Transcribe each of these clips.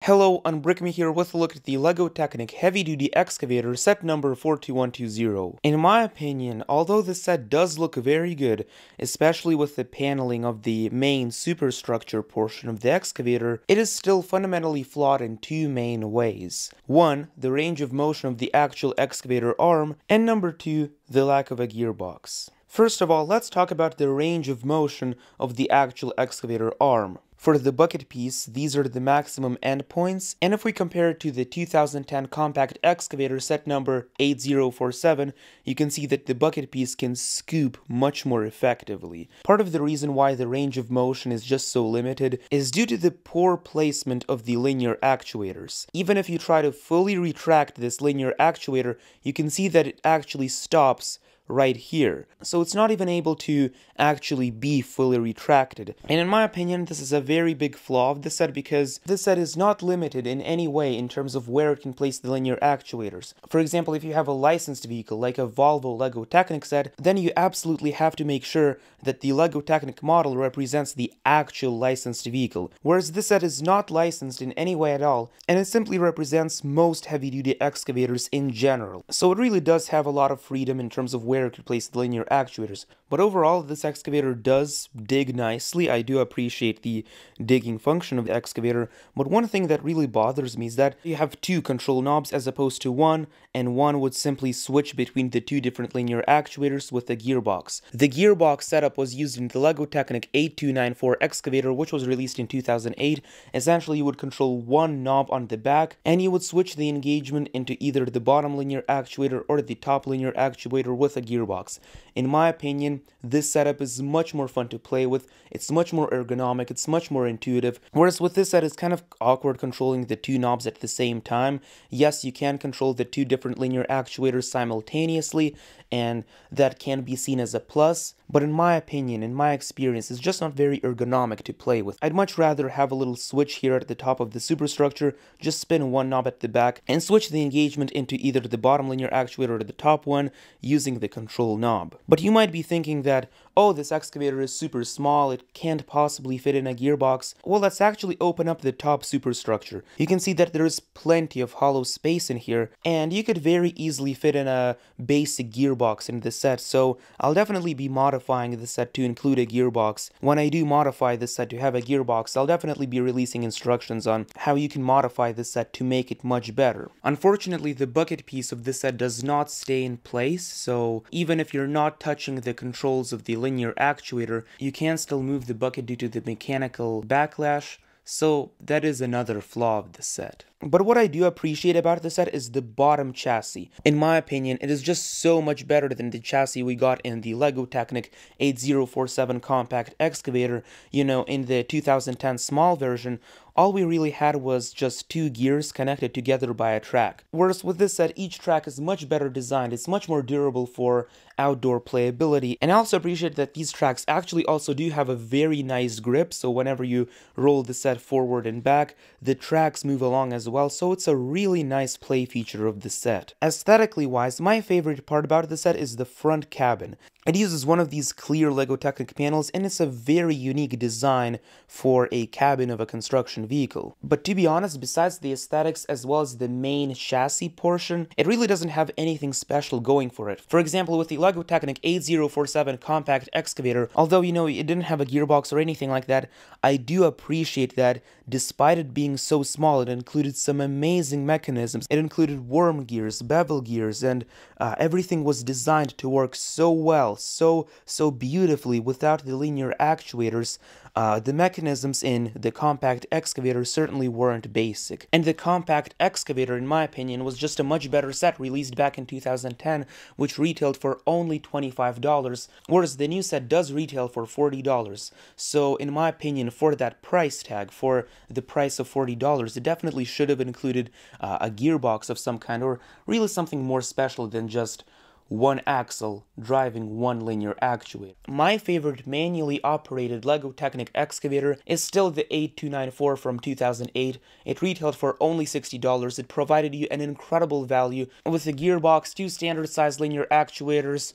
Hello, Unbrickme here with a look at the LEGO Technic Heavy Duty Excavator set number 42120. In my opinion, although this set does look very good, especially with the paneling of the main superstructure portion of the excavator, it is still fundamentally flawed in two main ways. One, the range of motion of the actual excavator arm, and number two, the lack of a gearbox. First of all, let's talk about the range of motion of the actual excavator arm. For the bucket piece, these are the maximum endpoints, and if we compare it to the 2010 compact excavator set number 8047, you can see that the bucket piece can scoop much more effectively. Part of the reason why the range of motion is just so limited is due to the poor placement of the linear actuators. Even if you try to fully retract this linear actuator, you can see that it actually stops right here. So it's not even able to actually be fully retracted. And in my opinion, this is a very big flaw of the set because this set is not limited in any way in terms of where it can place the linear actuators. For example, if you have a licensed vehicle like a Volvo LEGO Technic set, then you absolutely have to make sure that the LEGO Technic model represents the actual licensed vehicle. Whereas this set is not licensed in any way at all, and it simply represents most heavy-duty excavators in general. So it really does have a lot of freedom in terms of where it could place the linear actuators. But overall, this excavator does dig nicely. I do appreciate the digging function of the excavator, but one thing that really bothers me is that you have two control knobs as opposed to one, and one would simply switch between the two different linear actuators with the gearbox. The gearbox setup was used in the LEGO Technic 8294 excavator, which was released in 2008. Essentially, you would control one knob on the back, and you would switch the engagement into either the bottom linear actuator or the top linear actuator with a gearbox. In my opinion, this setup is much more fun to play with, it's much more ergonomic, it's much more intuitive, whereas with this set it's kind of awkward controlling the two knobs at the same time. Yes, you can control the two different linear actuators simultaneously, and that can be seen as a plus, but in my opinion, in my experience, it's just not very ergonomic to play with. I'd much rather have a little switch here at the top of the superstructure, just spin one knob at the back, and switch the engagement into either the bottom linear actuator or the top one using the control knob. But you might be thinking that, oh, this excavator is super small, it can't possibly fit in a gearbox. Well, let's actually open up the top superstructure. You can see that there is plenty of hollow space in here, and you could very easily fit in a basic gearbox in this set, so I'll definitely be modifying this set to include a gearbox. When I do modify this set to have a gearbox, I'll definitely be releasing instructions on how you can modify this set to make it much better. Unfortunately, the bucket piece of this set does not stay in place, so even if you're not touching the controls of the linear actuator, you can still move the bucket due to the mechanical backlash, so that is another flaw of the set. But what I do appreciate about the set is the bottom chassis. In my opinion, it is just so much better than the chassis we got in the LEGO Technic 8047 compact excavator. You know, in the 2010 small version, all we really had was just two gears connected together by a track. Whereas with this set, each track is much better designed, it's much more durable for outdoor playability, and I also appreciate that these tracks actually also do have a very nice grip, so whenever you roll the set forward and back, the tracks move along as well, so it's a really nice play feature of the set. Aesthetically wise, my favorite part about the set is the front cabin. It uses one of these clear LEGO Technic panels, and it's a very unique design for a cabin of a construction vehicle. But to be honest, besides the aesthetics as well as the main chassis portion, it really doesn't have anything special going for it. For example, with the LEGO Technic 8047 compact excavator, although you know it didn't have a gearbox or anything like that, I do appreciate that despite it being so small, it included some amazing mechanisms. It included worm gears, bevel gears, and everything was designed to work so well, so beautifully without the linear actuators. The mechanisms in the compact excavator certainly weren't basic, and the compact excavator, in my opinion, was just a much better set released back in 2010, which retailed for only $25, whereas the new set does retail for $40. So in my opinion, for that price tag, for the price of $40, it definitely should have included a gearbox of some kind, or really something more special than just one axle driving one linear actuator. My favorite manually operated LEGO Technic excavator is still the 8294 from 2008. It retailed for only $60. It provided you an incredible value with a gearbox, 2 standard size linear actuators,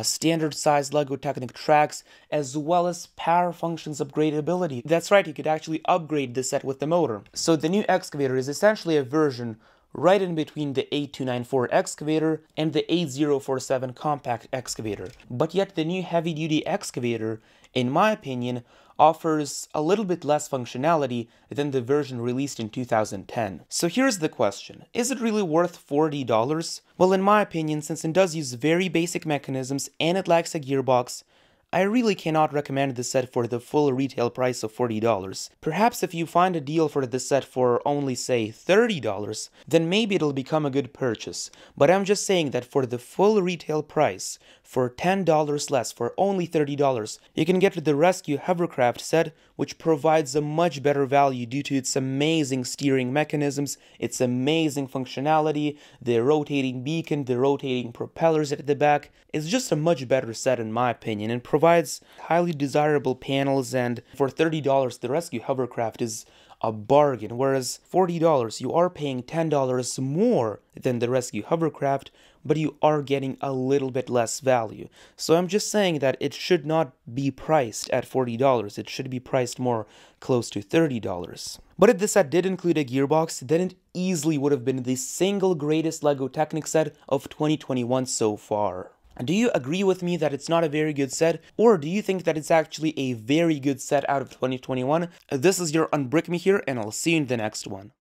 standard size LEGO Technic tracks, as well as power functions upgradability. That's right, you could actually upgrade the set with the motor. So the new excavator is essentially a version right in between the 8294 excavator and the 8047 compact excavator. But yet the new heavy-duty excavator, in my opinion, offers a little bit less functionality than the version released in 2010. So here's the question, is it really worth $40? Well, in my opinion, since it does use very basic mechanisms and it lacks a gearbox, I really cannot recommend this set for the full retail price of $40. Perhaps if you find a deal for this set for only, say, $30, then maybe it'll become a good purchase. But I'm just saying that for the full retail price, for $10 less, for only $30, you can get the Rescue Hovercraft set, which provides a much better value due to its amazing steering mechanisms, its amazing functionality, the rotating beacon, the rotating propellers at the back. It's just a much better set in my opinion, and provides highly desirable panels, and for $30 the Rescue Hovercraft is a bargain, whereas $40 you are paying $10 more than the Rescue Hovercraft, but you are getting a little bit less value. So I'm just saying that it should not be priced at $40, it should be priced more close to $30. But if the set did include a gearbox, then it easily would have been the single greatest LEGO Technic set of 2021 so far. Do you agree with me that it's not a very good set, or do you think that it's actually a very good set out of 2021? This is your Unbrick Me here, and I'll see you in the next one.